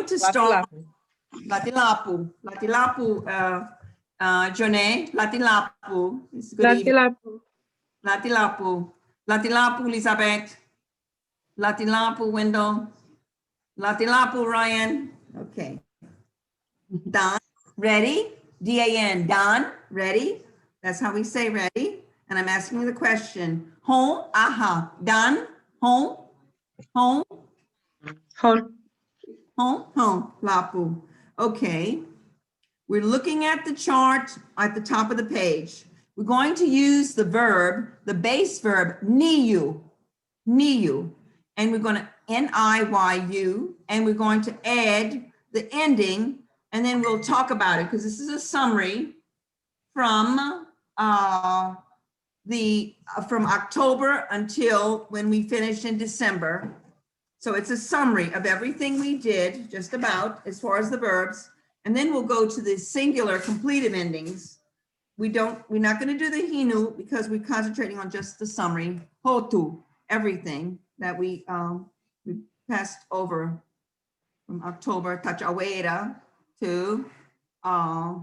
to start Latilapu. Latilapu, Johnny, Latilapu. It's good evening. Latilapu. Latilapu. Latilapu, Elizabeth. Latilapu, Wendell. Latilapu, Ryan. Okay. Don, ready? D-A-N, Don, ready? That's how we say ready. And I'm asking you the question. Home, aha. Don, home, home, Home. home, lapu. Okay. We're looking at the chart at the top of the page. We're going to use the verb, the base verb, niyu, niyu. And we're going to N-I-Y-U, and we're going to add the ending, and then we'll talk about it because this is a summary from from October until when we finished in December. So it's a summary of everything we did, just about, as far as the verbs. And then we'll go to the singular completive endings. We're not going to do the hinu because we're concentrating on just the summary, hotu, everything that we passed over from October, touch awera, to touch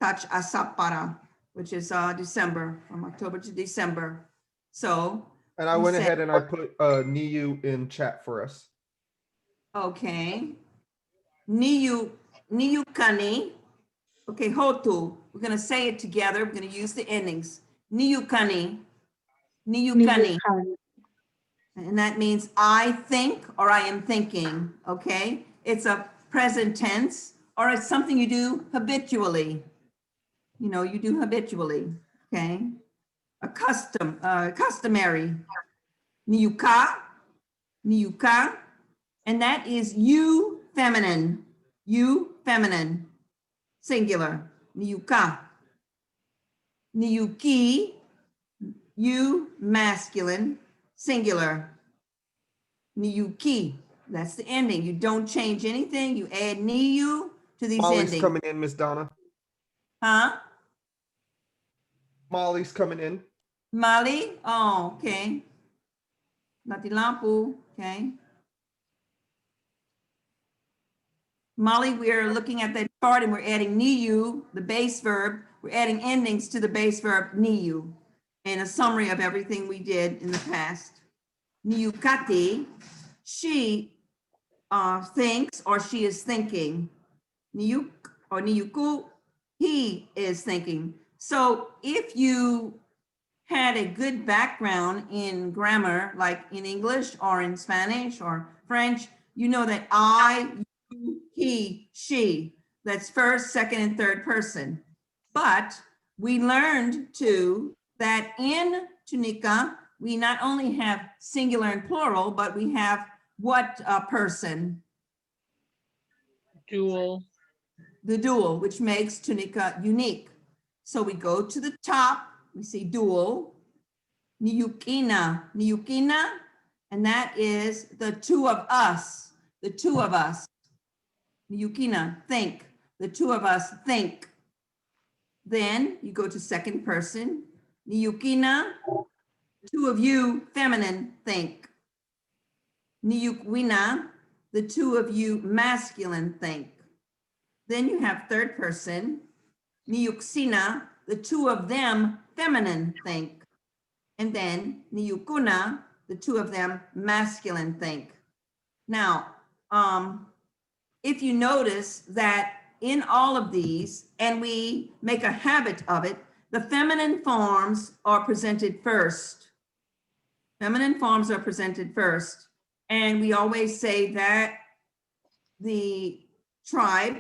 asapara, which is December, from October to December. So. And I went ahead and I put Niyu in chat for us. Okay. Niyu kani. Okay, hotu. We're going to say it together. We're going to use the endings. Niyu kani. And that means I think or I am thinking. Okay. It's a present tense or it's something you do habitually. You know, you do habitually. Okay. A customary. Niyuka, and that is you feminine, singular, niyuka. Niyuki, you masculine, singular. Niyuki, that's the ending. You don't change anything. You add niyu to these Molly's endings. coming in, Miss Donna. Huh? Molly's coming in. Molly? Oh, okay. Latilapu, okay. Molly, we are looking at that chart and we're adding niyu, the base verb. We're adding endings to the base verb niyu and a summary of everything we did in the past. Niyukati, she thinks or she is thinking. Niyuk or niyuku, he is thinking. So if you had a good background in grammar, like in English or in Spanish or French, you know that I, you, he, she, that's first, second, and third person. But we learned too that in Tunica, we not only have singular and plural, but we have what person? Dual. The dual, which makes Tunica unique. So we go to the top, we see dual, niyukina, and that is the two of us, Niyukina, think, the two of us think. Then you go to second person, niyukina, two of you, feminine, think. Niyukwina, the two of you, masculine, think. Then you have third person, niyuksina, the two of them, feminine, think. And then niyukuna, the two of them, masculine, think. Now, if you notice that in all of these, and we make a habit of it, the feminine forms are presented first. Feminine forms are presented first. And we always say that the tribe,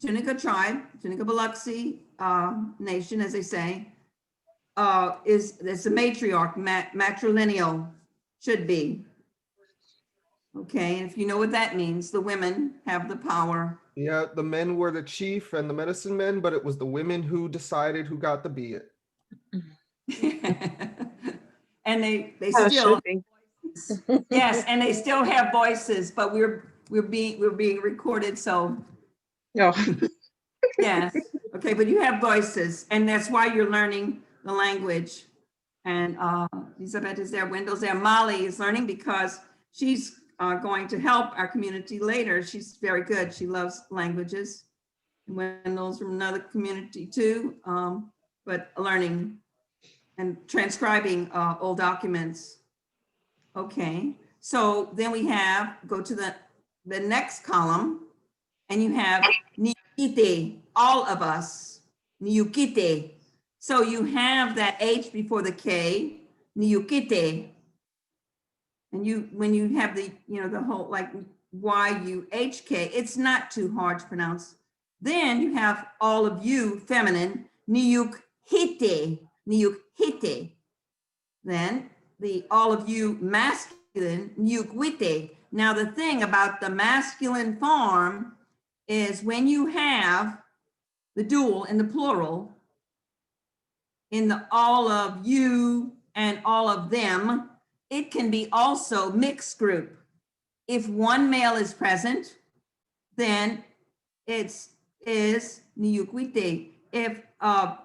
Tunica-Biloxi nation, as they say, is a matriarch, matrilineal, should be. Okay, and if you know what that means, the women have the power. Yeah, the men were the chief and the medicine men, but it was the women who decided who got to be it. And they still, yes, and they still have voices, but we're being recorded, so. No. Yes, okay, but you have voices, and that's why you're learning the language. And Elizabeth is there, Wendell's there, Molly is learning because she's going to help our community later. She's very good. She loves languages. And when those from another community too, but learning and transcribing old documents. Okay, so then we have, go to the next column, and you have Niyukite, all of us, Niyukite. So you have that H before the K, Niyukite. And when you have the, the whole like Y-U-H-K, it's not too hard to pronounce. Then you have all of you, feminine, Niyukhite, Niyukhite. Then the all of you, masculine, Niyukwite. Now the thing about the masculine form is when you have the dual in the plural, in the all of you and all of them, it can be also mixed group. If one male is present, then it's Niyukwite. If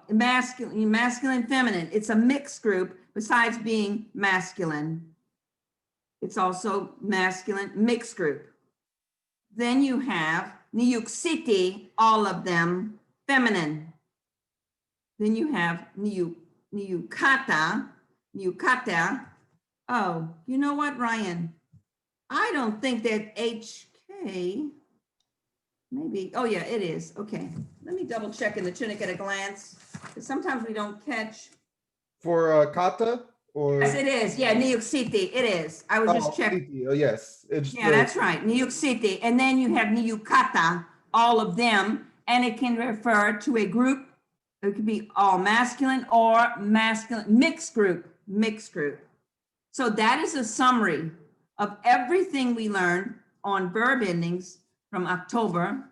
masculine, feminine, it's a mixed group besides being masculine. It's also masculine mixed group. Then you have Niyuksiti, all of them, feminine. Then you have Niyukata. Oh, you know what, Ryan? I don't think that HK, maybe, oh yeah, it is. Okay, let me double check in the Tunica at a glance. Because sometimes we don't catch. For kata or? Yes, it is. Yeah, New York City, it is. I was just checking. City. Oh, yes. It's Yeah, that's right, New York City. And then you have Niyukata, all of them, and it can refer to a group. It could be all masculine or masculine, mixed group. So that is a summary of everything we learned on verb endings from October.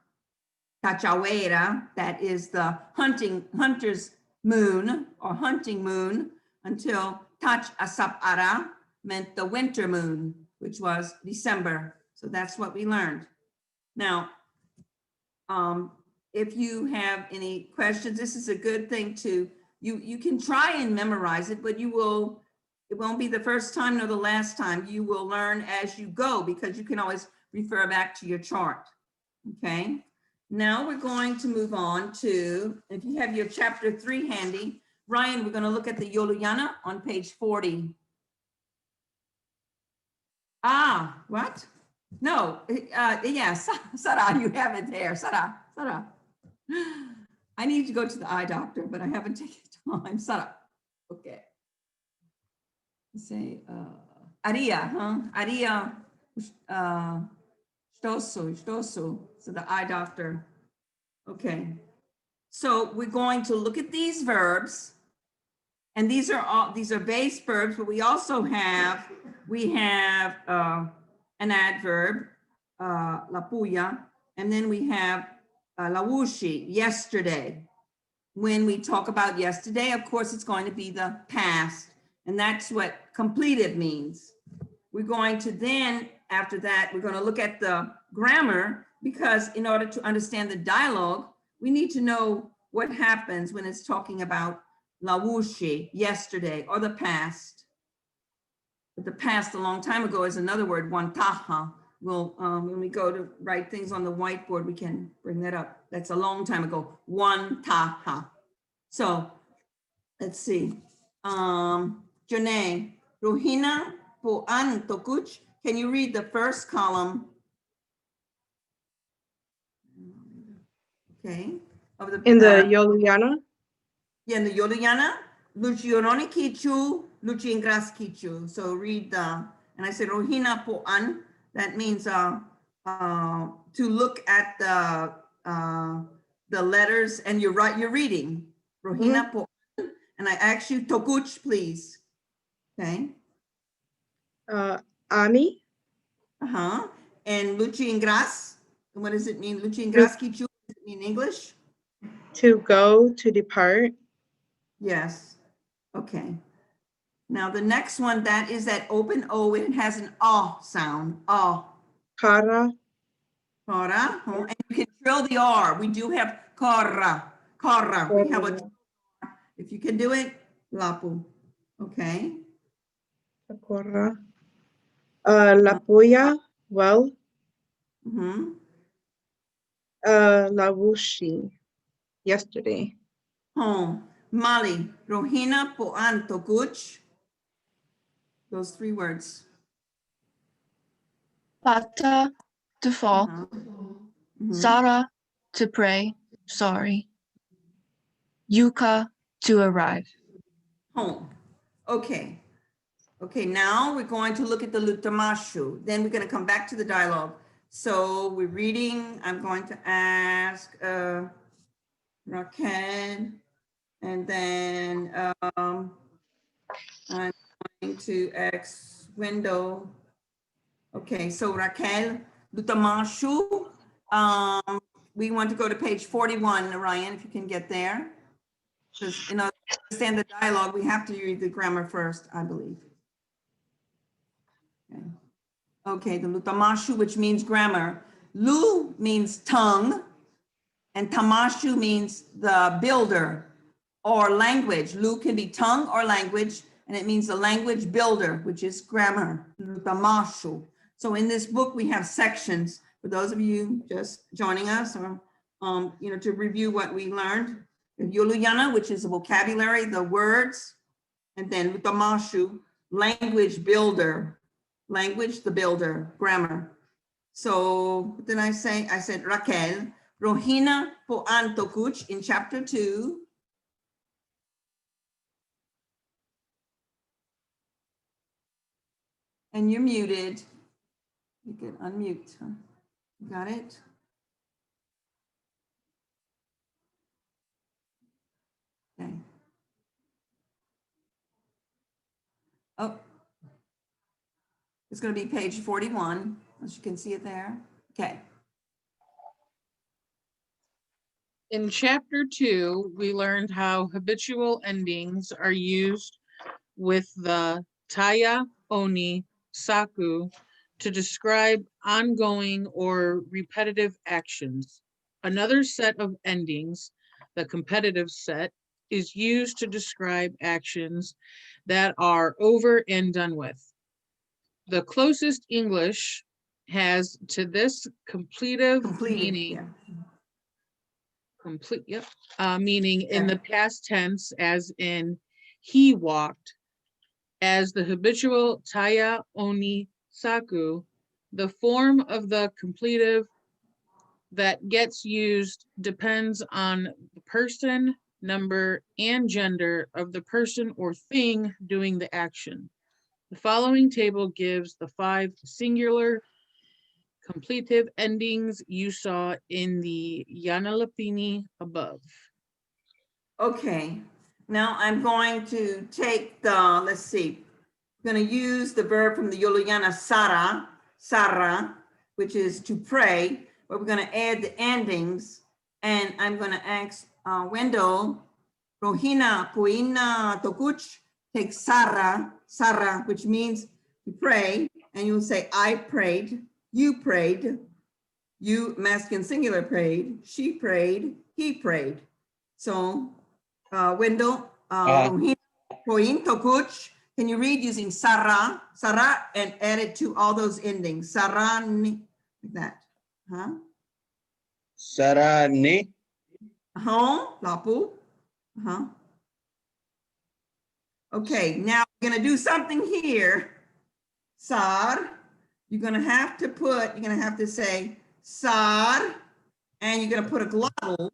Cachoeira, that is the hunter's moon or hunting moon, until Tach Asapara meant the winter moon, which was December. So that's what we learned. Now, if you have any questions, this is a good thing to, you can try and memorize it, but it won't be the first time nor the last time. You will learn as you go because you can always refer back to your chart, okay? Now we're going to move on to, if you have your chapter 3 handy, Ryan, we're going to look at the Yoluyana on page 40. Ah, what? No, yes, Sarah, you have it there, Sarah. I need to go to the eye doctor, but I haven't taken time, Sarah. Okay. Let's say, Aria, Aria, Stoso, so the eye doctor. Okay. So we're going to look at these verbs, and these are base verbs, but we also have, an adverb, la puya, and then we have lawushi, yesterday. When we talk about yesterday, of course, it's going to be the past, and that's what completive means. We're going to then, after that, we're going to look at the grammar, because in order to understand the dialogue, we need to know what happens when it's talking about lawushi, yesterday, or the past. But the past a long time ago is another word, wantaha. Well, when we go to write things on the whiteboard, we can bring that up. That's a long time ago, wantaha. So let's see. Janae, Rohina Poan Tokuch, can you read the first column? Okay. Of the, In the Yoluyana? Yeah, in the Yoluyana, Lucioroni Kichu, Luciengras Kichu. So read the, and I said Rohina Poan, that means to look at the letters, and you're reading. Rohina Poan, and I ask you Tokuch, please. Okay. Ami? And Luciengras, what does it mean? Luciengras Kichu, what does it mean in English? To go, to depart. Yes. Okay. Now the next one, that is that open O, and it has an ah sound. Ah. Kara. Kara. And you can trill the R. We do have kara. Kara. We have a, if you can do it, lapu. Okay. Kara. La puya. well, Mhm. Lawushi, yesterday. Home. Mali. Rohina poan tokuch. Those 3 words. Pata, to fall. Uh-huh. Mhm. Sara, to pray. Sorry. Yuka, to arrive. Home. Okay. Okay, now we're going to look at the lutamashu. Then we're going to come back to the dialogue. So we're reading. I'm going to ask Raquel, and then I'm going to ask Window. Okay, so Raquel, lutamashu. We want to go to page 41, Ryan, if you can get there. Because in order to understand the dialogue, we have to read the grammar first, I believe. Okay, the lutamashu, which means grammar. Lu means tongue, and tamashu means the builder or language. Lu can be tongue or language, and it means the language builder, which is grammar, lutamashu. So in this book, we have sections for those of you just joining us, or to review what we learned. Yoluyana, which is the vocabulary, the words, and then lutamashu, language builder. Language, the builder, grammar. So what did I say? I said Raquel, Rohina poan tokuch in chapter 2. And you're muted. You can unmute. Huh? Got it? Okay. Oh, it's going to be page 41, as you can see it there. Okay. In chapter 2, we learned how habitual endings are used with the taya, oni, saku to describe ongoing or repetitive actions. Another set of endings, the competitive set, is used to describe actions that are over and done with. The closest English has to this completive Completed. meaning. Yeah. Complete, yep. Meaning in Yeah. the past tense, as in he walked, as the habitual taya, oni, saku. The form of the completive that gets used depends on the person, number, and gender of the person or thing doing the action. The following table gives the 5 singular completive endings you saw in the Yanalapini above. Okay. Now I'm going to take the, let's see, I'm going to use the verb from the Yoluyana Sara, which is to pray, but we're going to add the endings. And I'm going to ask Wendell, Rohina, Puina, Tokuch, take Sara, which means to pray. And you'll say, I prayed, you masculine singular prayed, she prayed, he prayed. So Wendell, Rohina, Puin, Tokuch, can you read using Sara, and add it to all those endings? Sarani, like that. Huh? Sarani, Lapu. Okay, now we're gonna do something here. Sar, you're gonna have to say Sar, and you're gonna put a glottal,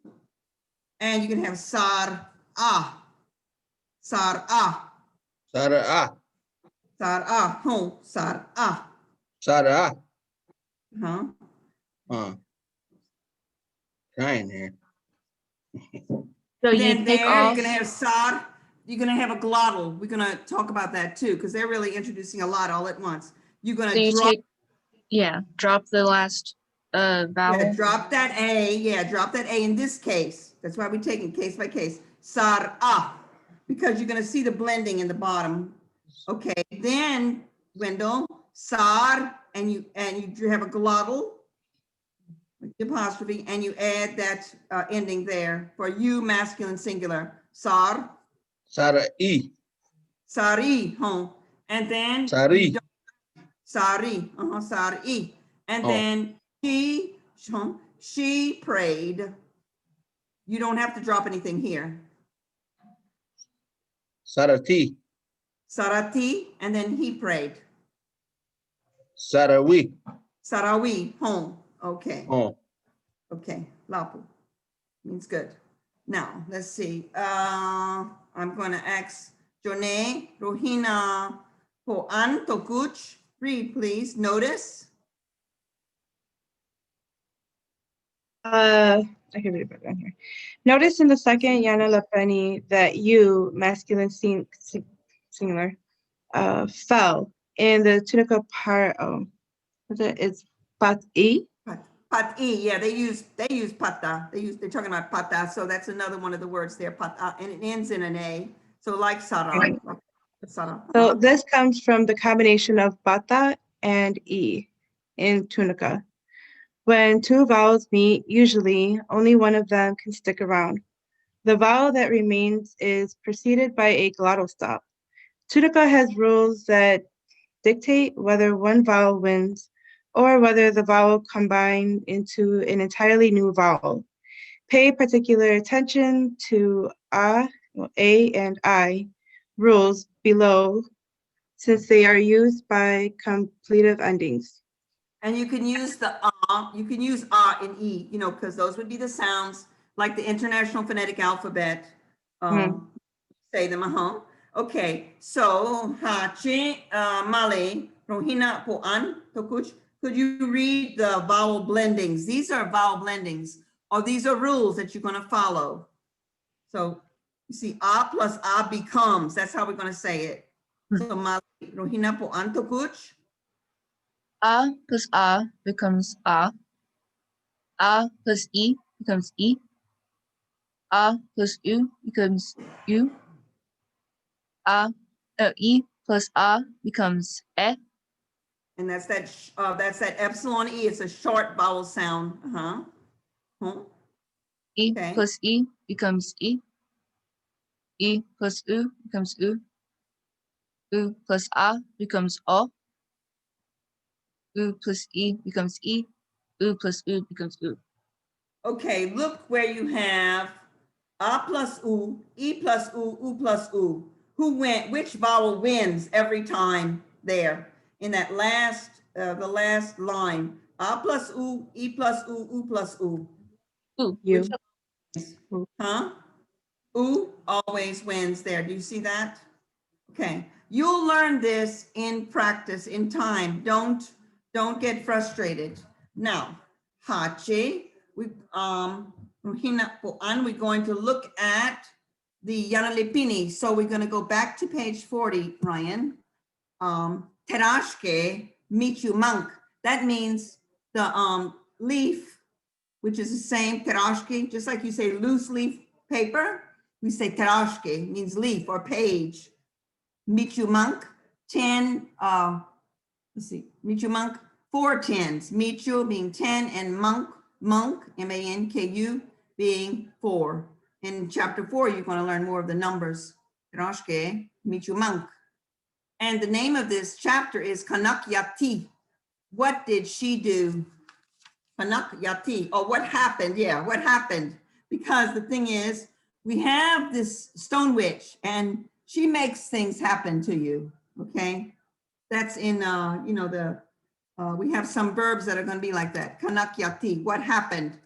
and you're gonna have Sar ah. Sar ah. Sara, Sar ah. Home. Sar ah. Sara. Trying here. So you Then take there, off. you're gonna have Sar, you're gonna have a glottal. We're gonna talk about that too, because they're really introducing a lot all at once. You're gonna So you drop, drop the last vowel. drop that A, drop that A in this case. That's why we're taking case by case. Sar ah, because you're gonna see the blending in the bottom. Okay, then Wendell, Sar, and you have a glottal with the apostrophe, and you add that ending there for you, masculine singular. Sar, Sarai, Sari, and then Sari, Sari, Sari. And Oh. then she prayed. You don't have to drop anything here. Sarati. Sarati, and then he prayed. Sarawi. Sarawi, home. Okay, Oh. okay. Lapu means good. Now, let's see. I'm going to ask Jone, Rohina, Poan, Tokuch. Read, please. Notice. I can read it better on here. Notice in the second Yana Lapeni that you, masculine singular, fell in the Tunica part. It's pat-i. Pat-i, yeah, they use pata. They're talking about pata, so that's another one of the words there, pata, and it ends in an A. So like Sara. Okay. Sara. So this comes from the combination of bata and e in Tunica. When two vowels meet, usually only one of them can stick around. The vowel that remains is preceded by a glottal stop. Tunica has rules that dictate whether one vowel wins or whether the vowel combine into an entirely new vowel. Pay particular attention to a and I rules below since they are used by completive endings. And you can use the you can use and e, because those would be the sounds like the International Phonetic Alphabet. Say them, Okay, so Hachi, Male, Rohina, Poan, Tokuch, could you read the vowel blendings? These are vowel blendings, or these are rules that you're going to follow. So you see, a plus a becomes, that's how we're going to say it. So Male, Rohina, Poan, Tokuch. A plus A becomes A. A plus E becomes E. A plus U becomes U. E plus A becomes E. And that's that epsilon E. It's a short vowel sound. E Okay. plus E becomes E. E plus U becomes U. U plus A becomes O. U plus E becomes E. U plus U becomes U. Okay, look where you have A plus U, E plus U plus U. Which vowel wins every time there in that the last line? A plus U, E plus U plus U. U. You. U always wins there. Do you see that? Okay, you'll learn this in practice, in time. Don't get frustrated. Now, Hachi, we're going to look at the Yanalipini. So we're going to go back to page 40, Ryan. Terashke, Michu Monk. That means the leaf, which is the same, terashke, just like you say loose leaf paper, we say terashke, means leaf or page. Michu Monk, 10, let's see, Michu Monk, 4 tens. Michu being 10 and monk, M-A-N-K-U being 4. In chapter 4, you're going to learn more of the numbers. Terashke, Michu Monk. And the name of this chapter is Kanak Yati. What did she do? Kanak Yati, or what happened? Yeah, what happened? Because the thing is, we have this stone witch and she makes things happen to you, okay? That's in, we have some verbs that are going to be like that. Kanak Yati, what happened?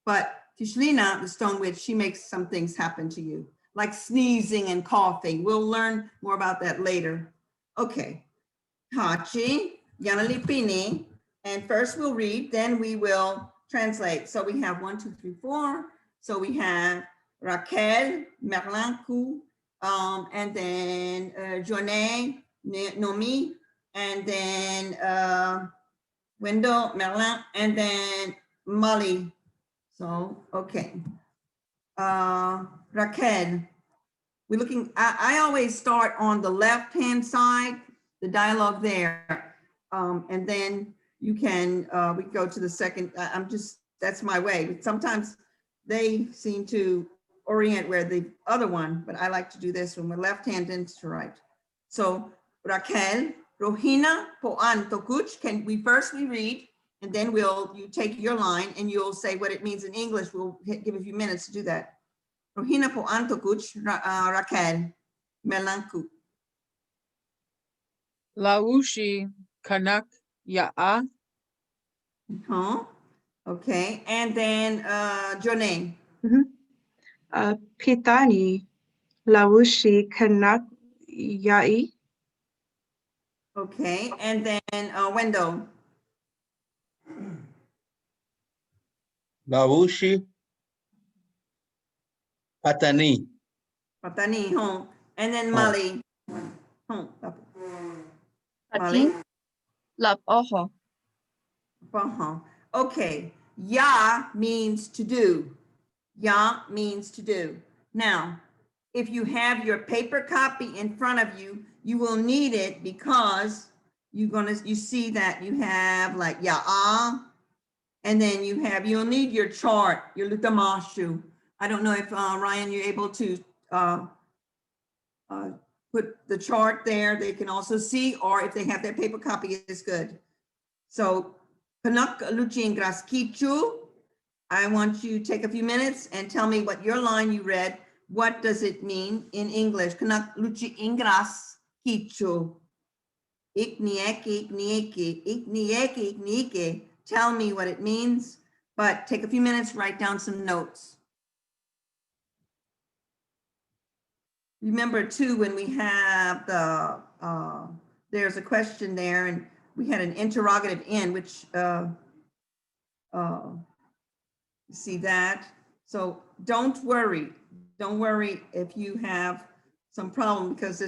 But Tishlina, the stone witch, she makes some things happen to you, like sneezing and coughing. We'll learn more about that later. Okay. Hachi, Yanalipini, and first we'll read, then we will translate. So we have 1, 2, 3, 4. So we have Raquel, Merlancu, and then Joné, Nomi, and then Wendell, Merlin, and then Molly. So, okay. Raquel, we're looking, I always start on the left-hand side, the dialogue there. And then you can, we go to the second, that's my way. But sometimes they seem to orient where the other one, but I like to do this one with left hand into right. So Raquel, Rohina, Poan, Tokuch, we read, and then you take your line and you'll say what it means in English. We'll give a few minutes to do that. Rohina po antokuch Raquel Melanku. Laushi kanak ya'a. Okay, and then Jonay. Pitani Laushi Kanak Yai. Okay, and then Wendell. Babushi. Patani. Patani, and then Oh. Mali. Mali. Patin. Lap oho. Okay, ya means to do. Ya means to do. Now, if you have your paper copy in front of you, you will need it because you see that you have like ya, and then you'll need your chart, your lutamashu. I don't know if Ryan, you're able to put the chart there. They can also see, or if they have their paper copy, it's good. So, Kanak Luchin Graskichu, I want you to take a few minutes and tell me what your line you read, what does it mean in English? Kanak Luchi Ingras Kichu. Iknieke, iknieke, iknieke, iknieke. Tell me what it means, but take a few minutes, write down some notes. Remember too, when we have there's a question there and we had an interrogative in which, see that? So don't worry if you have some problem because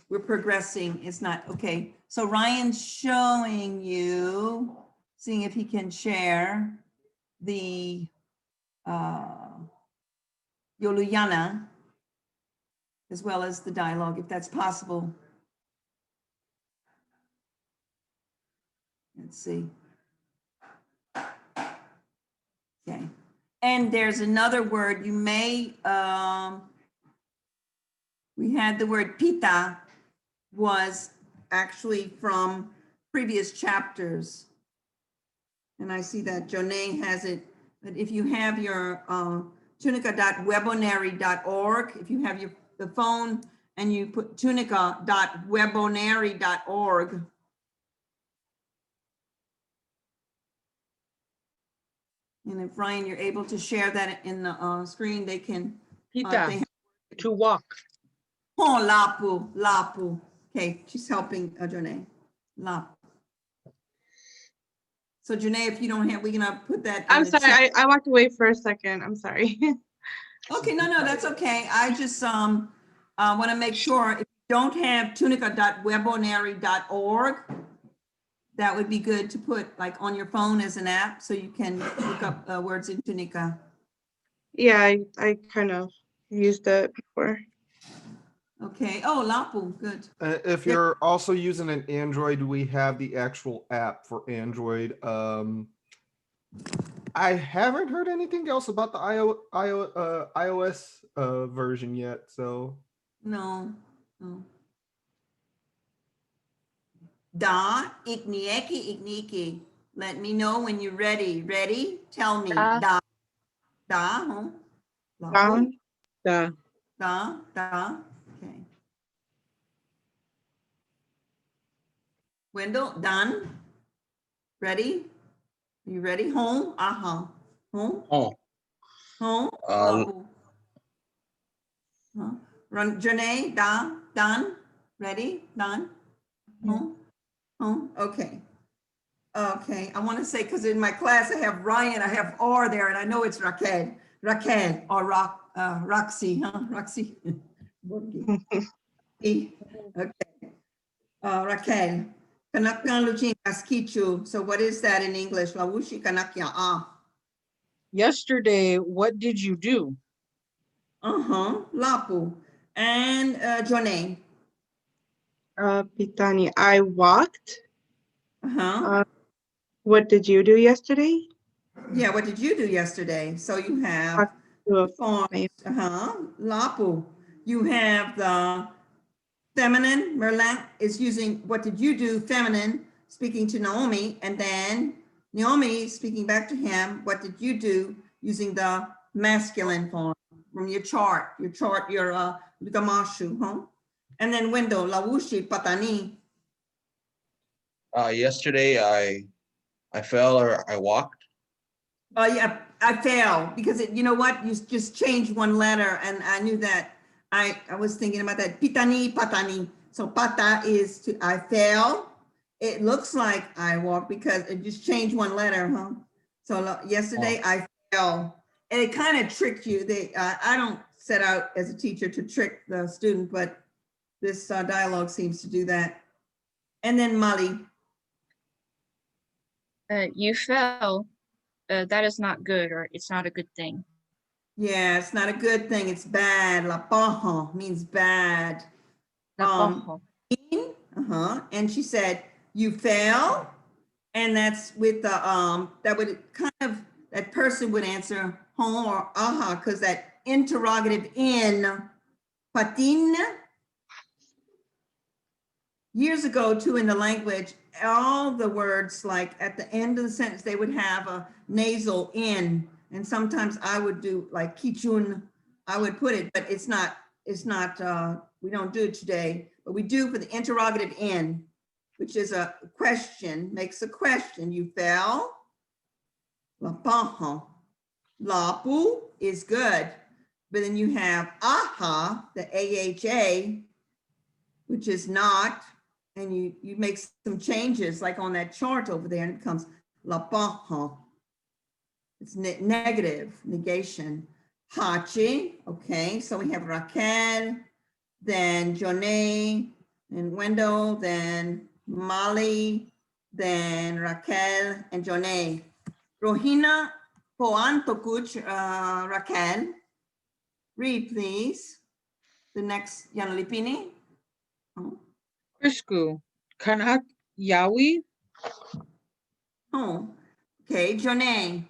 we're progressing, it's not, okay. So Ryan's showing you, seeing if he can share the Yoluyana as well as the dialogue, if that's possible. Let's see. Okay, and there's another word you may, we had the word pita was actually from previous chapters. And I see that Jonay has it, but if you have your tunica.webonary.org, if you have the phone and you put tunica.webonary.org, and if Ryan, you're able to share that in the screen, they can. Pita. To walk. Oh, lapu. Okay, she's helping Jonay. Lapu. So Jonay, if you don't have, we're gonna put that in I'm the sorry, chat. I walked away for a second. I'm sorry. Okay, no, that's okay. I just want to make sure if you don't have tunica.webonary.org, that would be good to put like on your phone as an app so you can look up words in Tunica. Yeah, I kind of used it before. Okay. Oh, lapu, good. If you're also using an Android, we have the actual app for Android. I haven't heard anything else about the iOS version yet, so. No. Da, iknieki. Let me know when you're ready. Ready? Tell me. Da. Da. Lapu. Down. Da. Da. Okay. Wendell, done. Ready? You ready? Home. Home. Oh. Home. Run. Janae. Done. Ready? Done. Home. Okay. Okay. I want to say because in my class I have Ryan. I have R there, and I know it's Raquel or Roxy. Roxy. Okay. Raquel. Kanakyan Luchin Kaskichu. So what is that in English? Lawushi Kanakya. Yesterday, what did you do? Lapu. And Jonay. Pitani, I walked. What did you do yesterday? Yeah, what did you do yesterday? So you have Lapu. You have the feminine. Merlin is using what did you do feminine. speaking to Naomi, and then Naomi speaking back to him, what did you do using the masculine form from your chart, your gamashu, huh? And then window, lawushi patani. Yesterday I fell or I walked. Yeah, I fail because you know what? You just changed one letter, and I knew that. I was thinking about that. Pitani, patani. So pata is to I fail. It looks like I walk because it just changed one letter, huh? So yesterday I fell, and it kind of tricked you. I don't set out as a teacher to trick the student, but this dialogue seems to do that. And then Mali. You fell. That is not good, or it's not a good thing. Yeah, it's not a good thing. It's bad. La paja means bad. And she said, you fell. And that's with the, that would kind of, that person would answer home or aha, because that interrogative in patin. Years ago too, in the language, all the words, like at the end of the sentence, they would have a nasal in. And sometimes I would do like kichun, I would put it, but it's not, we don't do it today, but we do for the interrogative in, which is a question, makes a question. You fell. La paha. Lapu is good. But then you have aha, the AHA, which is not, and you make some changes like on that chart over there, and it becomes la paha. It's negative, negation. Hachi, okay, so we have Raquel, then Jonay, and Wendell, then Molly, then Raquel, and Jonay. Rohina Poan Tokuch, Raquel. Read, please. The next Yanalipini. Oh. Krisku, Kanak Yawi, Oh, okay, Jonay.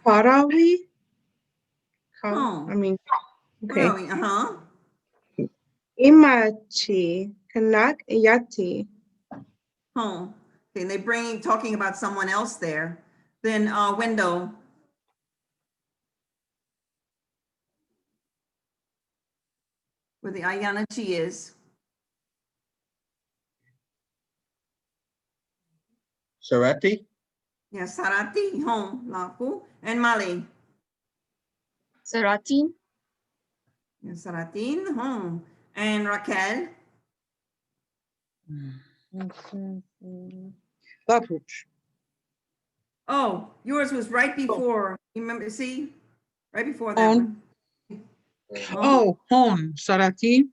Parawi? Oh. I mean, okay. Where are we? Uh-huh. Imachi, Kanak Yati. Oh, okay, they talking about someone else there. Then window. Where the Ayanachi is. Sarati. Yeah, Sarati, home, Lapu, and Mali. Seratin. Yeah, Saratin, home, and Raquel. Lapuch. Oh, yours was right before. You remember? See, right before that On. one. Oh, Hon, Sarati,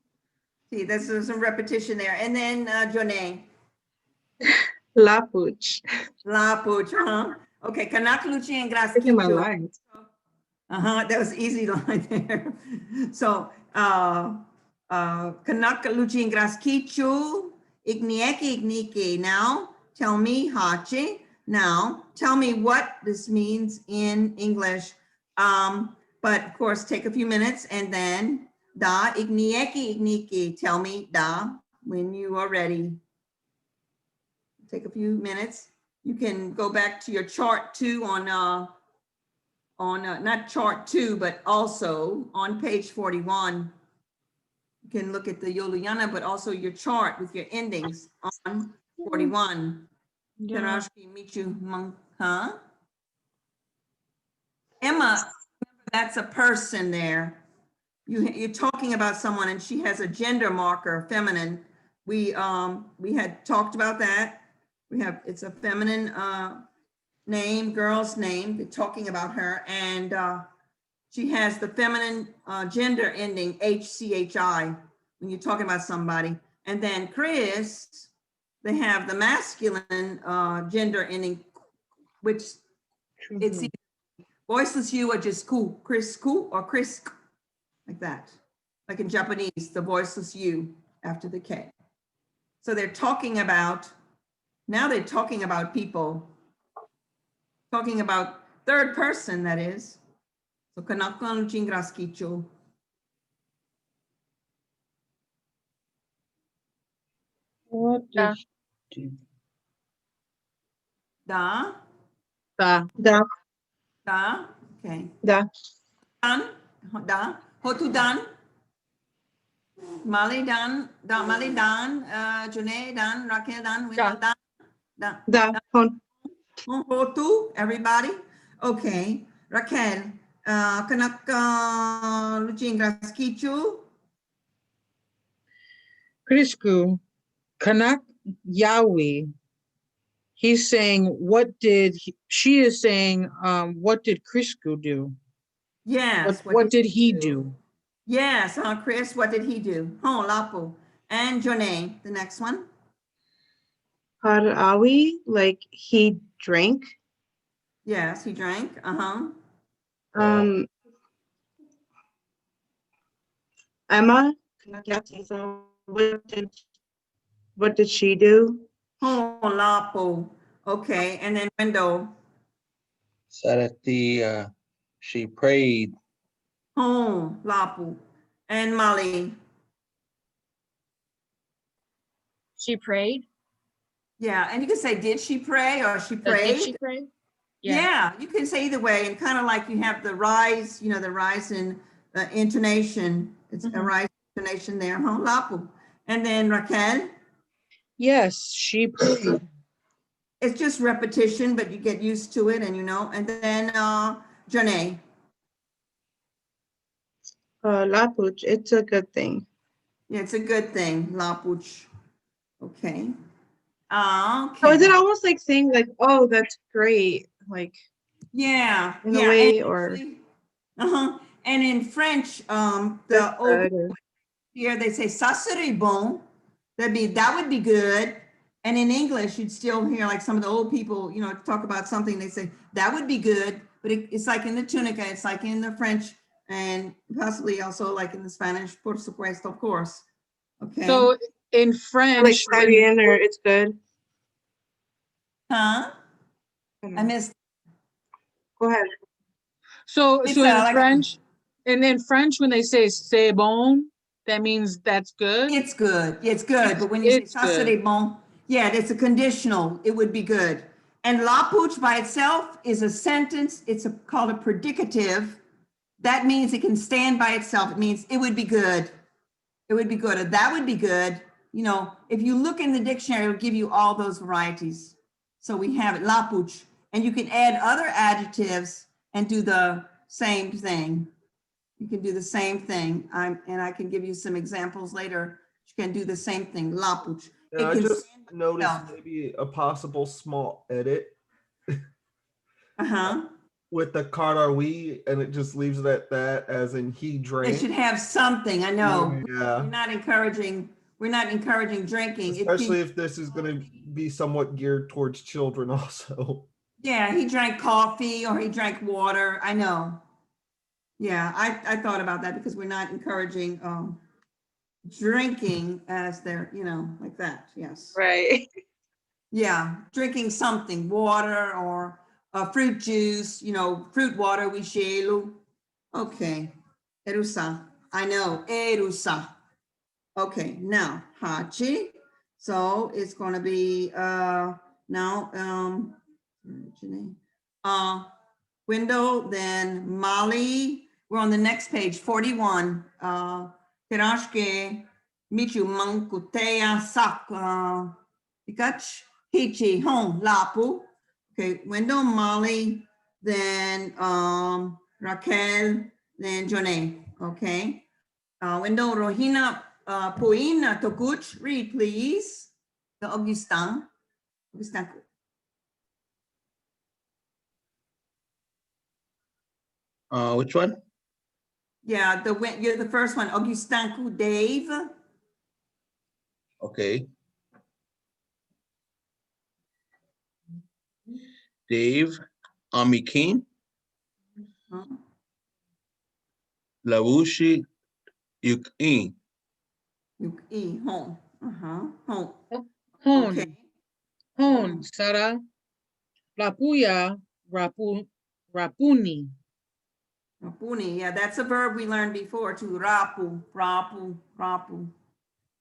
See, there's some repetition there, and then Jonay. Lapuch. Lapuch, huh? Okay, Kanakluchi and Taking my Graskicho. lines. That was easy line there. So, Kanakaluchi and Graskichu, Ignieki Ignike. Now, tell me, Hachi. Now, tell me what this means in English. But of course, take a few minutes and then, Da Ignieki Ignike. Tell me, Da, when you are ready. Take a few minutes. You can go back to your chart too on not chart 2, but also on page 41. You can look at the Yoluyana, but also your chart with your endings on 41. Terashki Michu Huh? Emma, that's a person there. You're talking about someone and she has a gender marker, feminine. We had talked about that. It's a feminine name, girl's name. They're talking about her, and she has the feminine gender ending HCHI when you're talking about somebody. And then Chris, they have the masculine gender ending, which it's either voiceless U or just ku, Chris ku or Chris, like that. Like in Japanese, the voiceless U after the K. So they're talking about, now they're talking about people, talking about third person, that is. So kanakon chingraskicho. What Da. did she do? Da, Da. Da. da, okay. Da. Dan, da, hotu dan. Mali dan, Mali dan, Janae dan, Raquel dan, Wendell dan, da. Da. Hon. Hotu, everybody? Okay. Raquel, kanak lucing graskichu. Krisku. Kanak Yahweh. He's saying, what did she is saying, what did Krisku do? Yes. What did he do? Yes, Chris, what did he do? Oh, Lapo. And Janae, the next one. Harawi, like he drank. Yes, he drank. Um, Emma, what did she do? Oh, Lapo. Okay, and then Wendell. Said at the she prayed. Oh, Lapo. And Molly. She prayed. Yeah, and you can say, did she pray or she Did prayed? she pray? Yeah, you can say either way, and kind of like you have the rise, the rise in intonation. It's a rise in intonation there, huh? Lapo. And then Raquel, Yes, she prayed. it's just repetition, but you get used to it, and and then Janae. Lapuch, it's a good thing. Yeah, it's a good thing, Lapuch. Okay. So is it Okay. almost like saying like, oh, that's great, like Yeah, in a yeah. way, And or actually, and in French, that's the old good, or here they say ça serait bon. That would be good. And in English, you'd still hear like some of the old people, talk about something. They say that would be good, but it's like in the Tunica, it's like in the French, and possibly also like in the Spanish, por supuesto, of course. Okay. So in like French, está bien, or it's good. Huh? I don't I know. missed. Go ahead. so It's in like French, and in French, when they say c'est bon, that means that's good. it's good. It's good. But when you say It's ça good. serait bon, yeah, it's a conditional. It would be good. And la pouche by itself is a sentence. It's called a predicative. That means it can stand by itself. It means it would be good. It would be good. Or that would be good. If you look in the dictionary, it'll give you all those varieties. So we have it, la pouche. And you can add other adjectives and do the same thing. You can do the same thing. And I can give you some examples later. You can do the same thing, la pouche. Yeah, I can just stand by noticed itself. maybe a possible small edit Uh-huh. with the Karawi, and it just leaves it at that, as in he They drank. should have something. I know. Yeah. We're not encouraging drinking. Especially if this is going to be somewhat geared towards children also. Yeah, he drank coffee or he drank water. I know. Yeah, I thought about that because we're not encouraging drinking as they're, like that. Yes. Right. Yeah, drinking something, water or fruit juice, fruit water, we share. Okay. Erusa. I know. Erusa. Okay, now Hachi. So it's going to be now window, then Mali. We're on the next page, 41. Terashke Michu Mankutea Sak Ikach Hichi Home Lapu. Okay, window Mali, then Raquel, then Jone. Okay. Window Rohina Poina Tokuch. Read, please. The Augustin. Augustin. Which one? Yeah, you're the first one. Augustin Dave. Okay. Dave Amikin. Huh? Lavushi Yukin. Home. Home. Hon, Okay. hon, Sara, Lapuya, Rapuni. Rapuni. Yeah, that's a verb we learned before too. Rapu.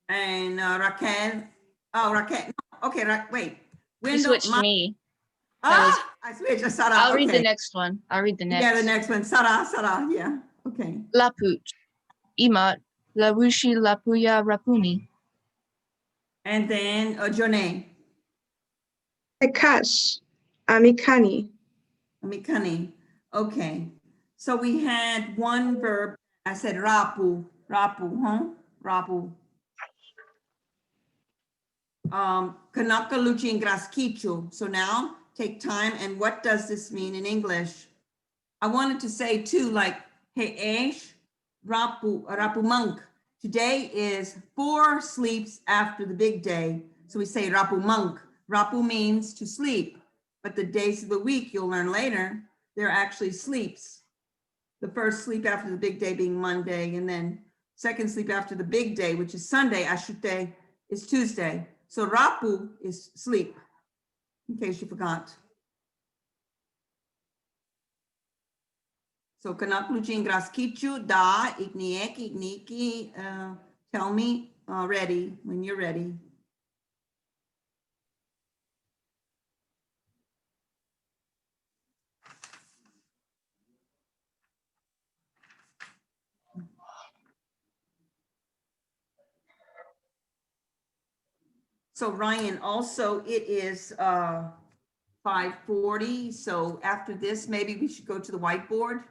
And Raquel. Oh, Raquel. No, okay, wait. You Wendell. switched me. I switched. Sarah. I'll Okay. read the next one. I'll read the next. Yeah, the next one. Sarah. Yeah. Okay. Laput. Imat. Lawushi lapuya rapuni. And then Jonay. Ekash, amikani. Amikani. Okay. So we had one verb. I said rapu, huh? Rapu. Kanaka luchi and graskichu. So now take time. And what does this mean in English? I wanted to say too, like, hey, rapu monk. Today is 4 sleeps after the big day. So we say rapu monk. Rapu means to sleep, but the days of the week you'll learn later, they're actually sleeps. The first sleep after the big day being Monday, and then second sleep after the big day, which is Sunday, ashute, is Tuesday. So rapu is sleep, in case you forgot. So kanak luchin graskichu da igniek igniki. Tell me ready when you're ready. So Ryan, also it is 5:40. So after this, maybe we should go to the whiteboard.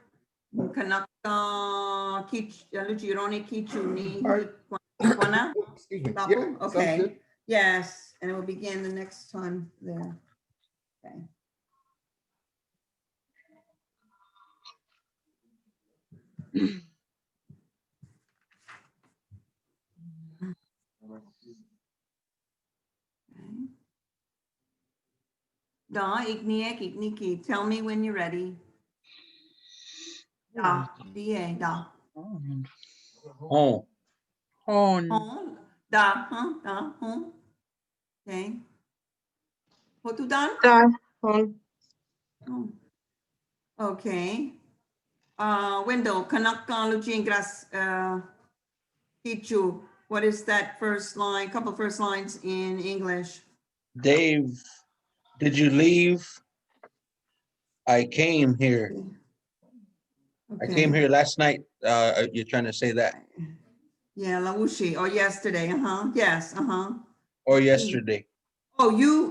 Kanak luchirone kichu ni kwana. Excuse me. Lapu? Yeah, sounds Okay. good. Yes, and it will begin the next time there. Okay. Da igniek igniki. Tell me when you're ready. Da da. Oh, On. Hon. Da hon. Okay. What you done? Da, hon. Oh. Okay. Wendell, Kanaka Luchin Gras Kichu. What is that first line? Couple first lines in English. Dave, did you leave? I came here. I came here last night. You're trying to say that, Yeah, Lawushi, or yesterday, yes, or yesterday. Oh,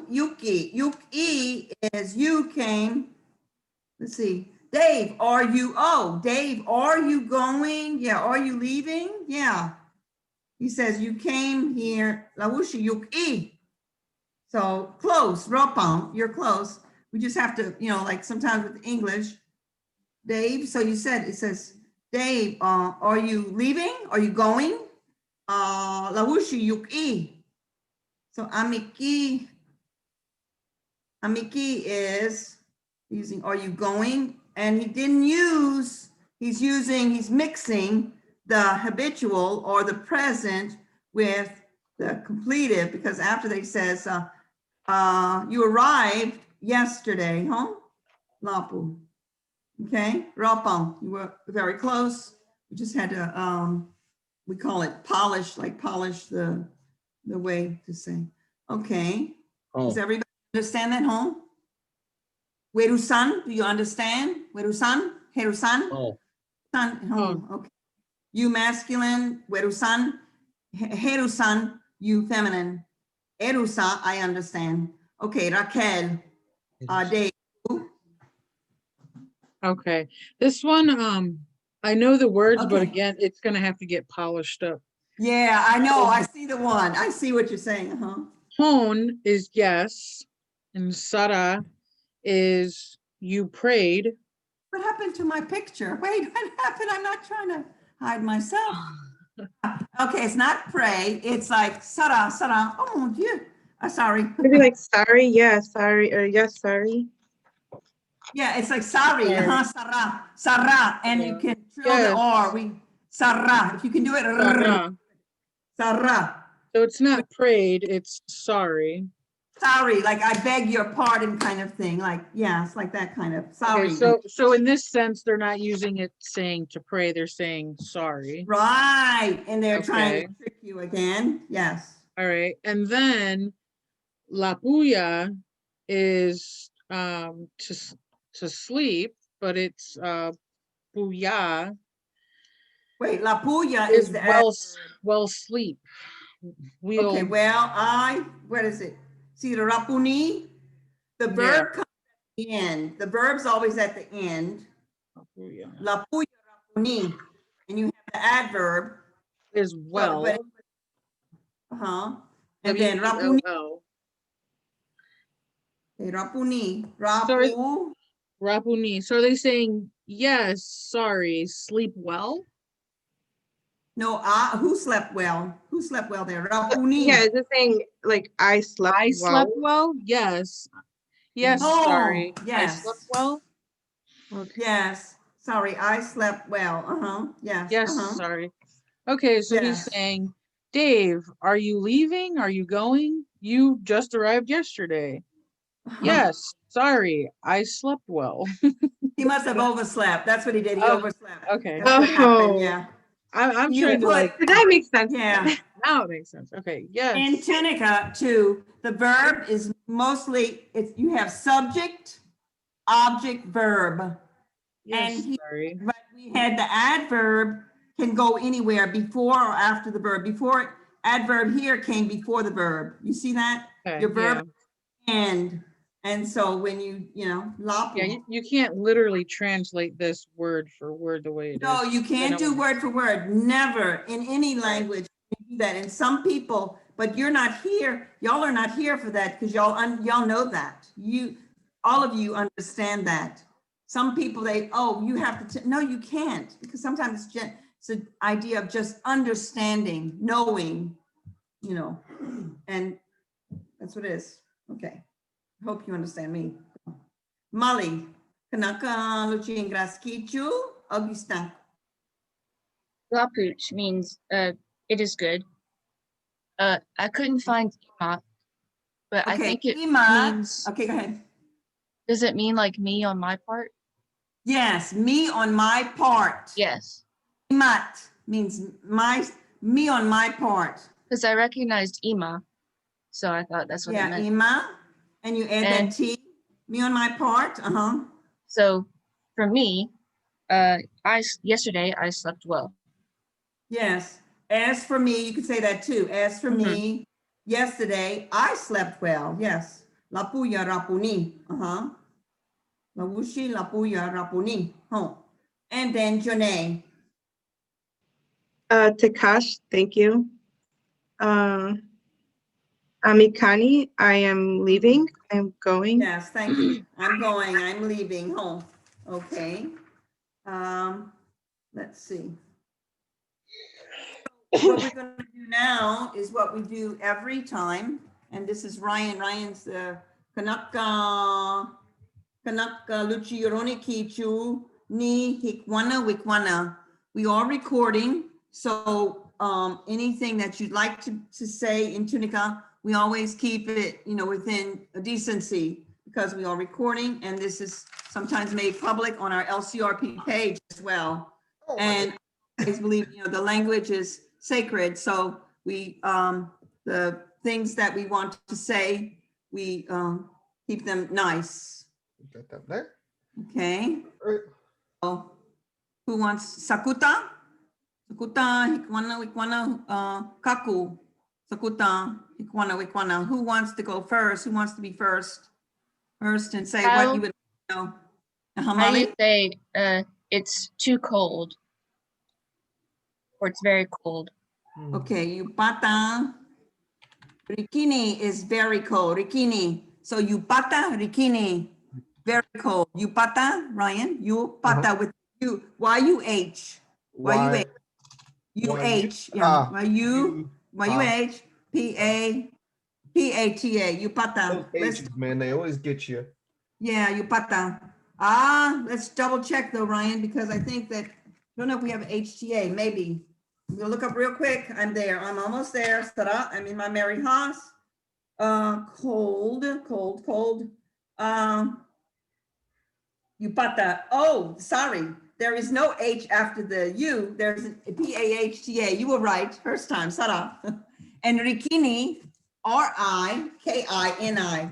Yuki is you came. Let's see. Dave, Dave, are you going? Yeah, are you leaving? Yeah. He says you came here. Lawushi Yuki. So close, Ropang, you're close. We just have to, like sometimes with English, Dave. So you said, it says, Dave, are you leaving? Are you going? Lawushi Yuki. So Amiki is using, are you going? And he didn't use, he's mixing the habitual or the present with the completive, because after they says, you arrived yesterday, huh? Lapu. Okay, Rapang, you were very close. We just had to, we call it polish the way to say. Okay, Oh, does everybody understand that, huh? Werusan, do you understand? Werusan, Herusan, oh, san, home. Okay. You masculine, Werusan, Herusan, you feminine. Erusa, I understand. Okay, Raquel, Dave. Okay, this one, I know the words, but Okay. again, it's gonna have to get polished up. Yeah, I know. I see the one. I see what you're saying. Hon is yes, and Sara is you prayed. What happened to my picture? Wait, what happened? I'm not trying to hide myself. Okay, it's not pray. It's like Sara. Oh, dear. Sorry. Maybe like sorry, yeah, sorry, or yes, sorry. Yeah, it's like sorry. Sorry. Sarah. And you can trill the Yes. R. Sarah. If you can do it. Sara. Sarah. So it's not prayed, it's sorry. Sorry, like I beg your pardon kind of thing. Like, yeah, it's like that kind of sorry. Okay, so in this sense, they're not using it saying to pray, they're saying sorry. Right. And they're trying Okay. to trick you again. Yes. All right, and then la puya is to sleep, but it's puya Wait, la puya is is the well sleep. okay, well, what is it? See the rapuni? The Yeah. verb comes at the end. The verb's always at the end. Puya La puya rapuni. And you have the adverb. is well. And then rapuni. W-E-L-L. Okay, rapuni. Sorry. Rapu. Rapuni. So are they saying yes? Sorry, sleep well. No, who slept well? Who slept well there? Rapuni. Yeah, is it saying like I slept I well? slept well. Yes. Yes. Oh, Sorry. I yes. slept well. Okay. Yes. Sorry, I slept well. Yes. Yes. Sorry. Okay. So he's Yes. saying, Dave, are you leaving? Are you going? You just arrived yesterday. Yes. Sorry. I slept well. He must have overslept. That's what he did. He Oh, overslept. okay. That's what happened, Oh. yeah. I'm You trying to put- like. That makes sense. Yeah. Now it makes sense. Okay. Yes. In Tunica, too, the verb is mostly, you have subject, object, verb. Yes. and he- Sorry. But we had the adverb can go anywhere before or after the verb. Before, adverb here came before the verb. You see that? Okay. Your verb Yeah. and so when lapu. Yeah, you can't literally translate this word for word the way it is. No, you can't do word for word. Never in any language do that. And some people, but you're not here. Y'all are not here for that because y'all know that. All of you understand that. Some people you have to. No, you can't because sometimes it's an idea of just understanding, knowing, and that's what it is. Okay, hope you understand me. Molly, kanaka luci ingraskichu Augustin. Lapuch means it is good. I couldn't find ima, but I Okay, think it Ima. means. Okay, go ahead. Does it mean like me on my part? Yes, me on my part. Yes, Imat means me on my part. because I recognized ima, so I thought that's what it Yeah, meant. Ima, and you add And- that T. Me on my part. So for me, yesterday I slept well. Yes. As for me, you could say that too. As for me, yesterday I slept well. Yes. Lapuya rapuni. Lawushi lapuya rapuni. And then Janae. Takash, thank you. Amikani, I am leaving. I'm going. Yes, thank you. I'm going. I'm leaving home. Okay. Let's see. What we're going to do now is what we do every time, and this is Ryan. Ryan's the Kanaka Luchi Yoroni Kichu Ni Hikwana Wikwana. We are recording, so anything that you'd like to say in Tunica, we always keep it, within a decency because we are recording, and this is sometimes made public on our LCRP page as well. Oh, And I always believe, the language is sacred. So we, the things that we want to say, we keep them nice. got that there. Okay. All right. So who wants Sakuta? Sakuta, Hikwana, Kaku. Sakuta, Hikwana. Who wants to go first? Who wants to be first? First and say what you would know. How do Molly? you say it's too cold? Or it's very cold. Okay, Yupata. Rikini is very cold. Rikini. So Yupata, Rikini. Very cold. Yupata, Ryan. Yupata with you. Y-U-H. Y-U-H. U-H. Yeah. Y-U-H. P-A-P-A-T-A. Yupata. Those H's, man, they always get you. Yeah, Yupata. Let's double check though, Ryan, because I think that, I don't know if we have HTA, maybe. We'll look up real quick. I'm there. I'm almost there. Sarah, I'm in my Mary Haas. Cold. Yupata. Oh, sorry. There is no H after the U. There's a P-A-H-T-A. You were right. First time, Sarah. And rikini, R-I-K-I-N-I.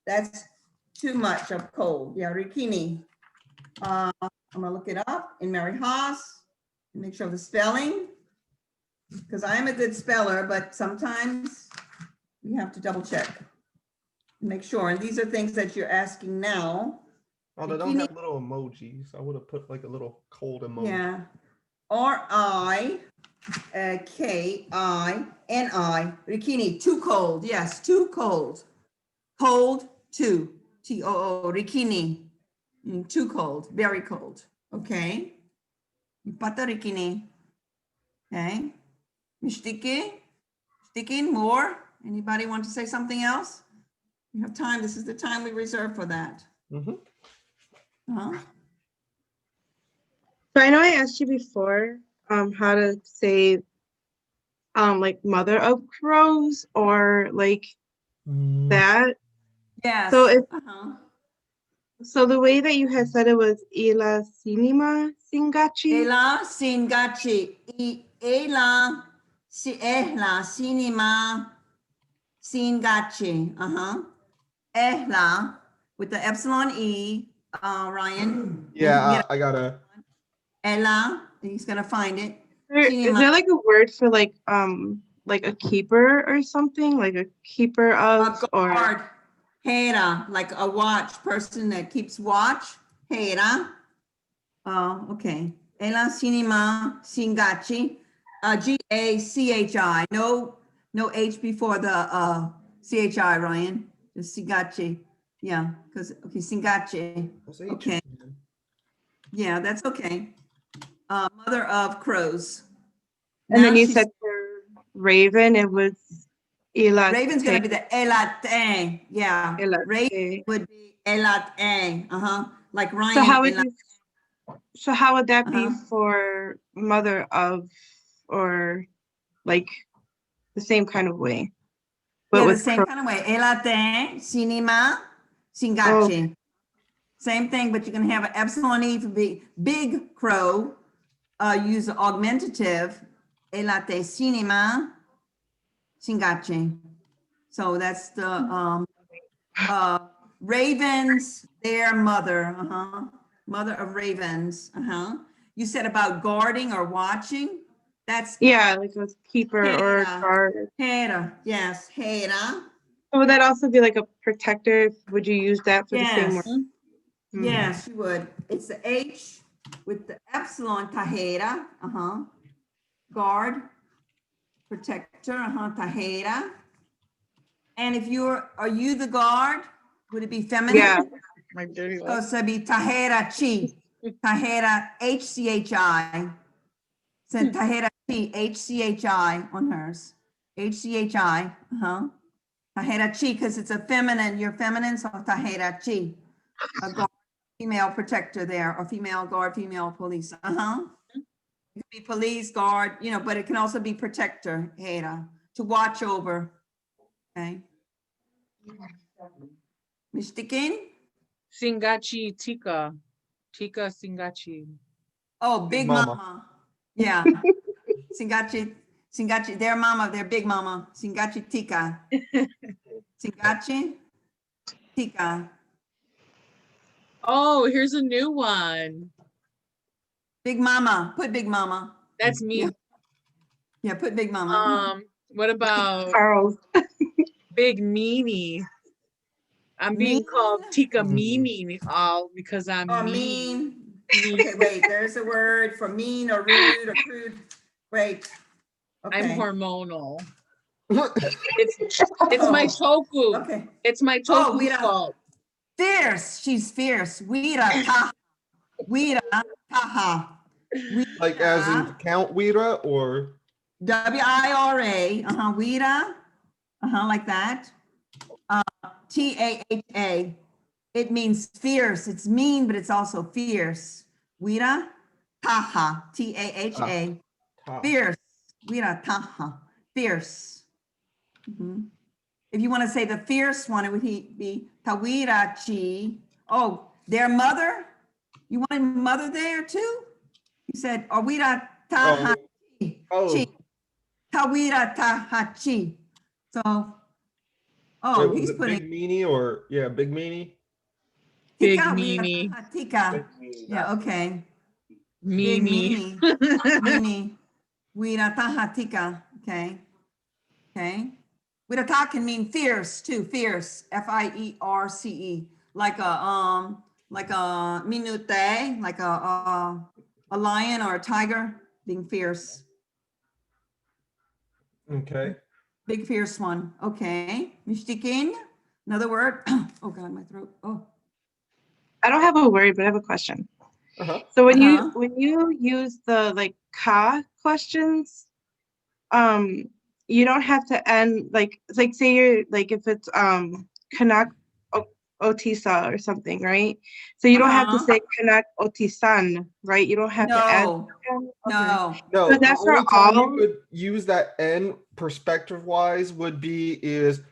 That's too much of cold. Yeah, rikini. I'm gonna look it up in Mary Haas, make sure of the spelling, because I am a good speller, but sometimes we have to double check. Make sure, and these are things that you're asking now. Oh, they don't have little emojis. I would have put like a little cold emoji. Yeah, R-I-K-I-N-I, rikini, too cold, yes, too cold. Cold, too, T-O-O, rikini, too cold, very cold, okay? Pata rikini, okay? Sticking more? Anybody want to say something else? You have time, this is the time we reserve for that. Mhm. Uh-huh. So I know I asked you before how to say like mother of crows or like that. Yes. So if Uh-huh. so the way that you had said it was Ila Sinima Singachi. Ela singachi, ela ehla sinima singachi. Uh-huh. Ehla with the epsilon E, Ryan. Yeah, I gotta. Ella, he's gonna find it. Is Sinima. there like a word for like a keeper or something, like a keeper of A or guard, Hera, like a watch person that keeps watch. Hera. Oh, okay. Ela Sinima Singachi. G-A-C-H-I. No H before the C-H-I, Ryan. Just Singachi. Yeah, because okay, Singachi. That's H, Okay. man. Yeah, that's okay. Mother of crows. and then Now you she's- said for Raven it was Ila Raven's gonna be the Elatang. Yeah. Elate. Raven would be Elatang. Uh-huh. Like Ryan. So how would Elat- you so how would that be Uh-huh. for mother of or like the same kind of way? But Yeah, the with same crow. kind of way. Elatang, Sinima, Singachi. Same thing, but you can have an epsilon E for big crow. Use the augmentative. Elate Sinima, Singachi. So that's the ravens, their mother, mother of ravens, You said about guarding or watching. That's Yeah, like a keeper or Hera. guard. Hera. Yes, Hera. So would that also be like a protector? Would you use that for the same Yes. word? Mm. Yes, you would. It's the H with the epsilon, Tahera. Guard, protector, Tahera. And if are you the guard? Would it be feminine? Yeah. My dirty So life. it'd be Tahera Chi. Tahera HCHI. So Tahera Chi, HCHI on hers. HCHI, Tahera Chi, because it's a feminine, you're feminine, so Tahera Chi. A guard, female protector there, or female guard, female police. It could be police, guard, but it can also be protector, Hera, to watch over. Okay. Mishtikin? Singachi Tika. Tika Singachi. Oh, Big big mama. mama. Yeah. Singachi, their mama, their big mama. Singachi Tika. Singachi Tika. Oh, here's a new one. Big mama. Put big mama. That's me. Yeah, put big mama. What about Charles. Big Meanie? I'm being Mean? called Tika Mhm. Meanie all because I'm Or mean. mean. Okay, wait, there's a word for mean or rude or crude. Wait. I'm Okay. hormonal. It's my toku. Okay. It's my Oh, toku we don't- fault. Fierce. She's fierce. Weeda taha. Weeda taha. Like as in Count Wira or W-I-R-A, Weeda, like that. T-A-H-A. It means fierce. It's mean, but it's also fierce. Weeda taha. T-A-H-A. Ta. Fierce. Weeda taha. Fierce. Mhm. If you want to say the fierce one, it would be Tawirachi. Oh, their mother? You wanted mother there too? You said, Awira Taha. Oh. Chi. Kawira tahachi. So, Wait, oh, was he's it putting Big Meanie or, yeah, Big Meanie? Big tika meanie. wira tika. Yeah, okay. Big Meanie. meanie. Wira tahatika. Okay. Okay. Wirata can mean fierce too. Fierce. F-I-E-R-C-E. Like a minute, like a lion or a tiger being fierce. Okay. Big fierce one. Okay. Mishtikin. Another word. Oh God, my throat. Oh. I don't have a word, but I have a question. Uh-huh. So when Uh-huh. you use the like ka questions, you don't have to end like say you're like if it's Kanak Otisa or something, right? So you don't have to Uh-huh. say Kanak Otisan, right? You don't have to add. No. Okay. No. No, So the that's for only time you all. would use that N perspective wise would be is,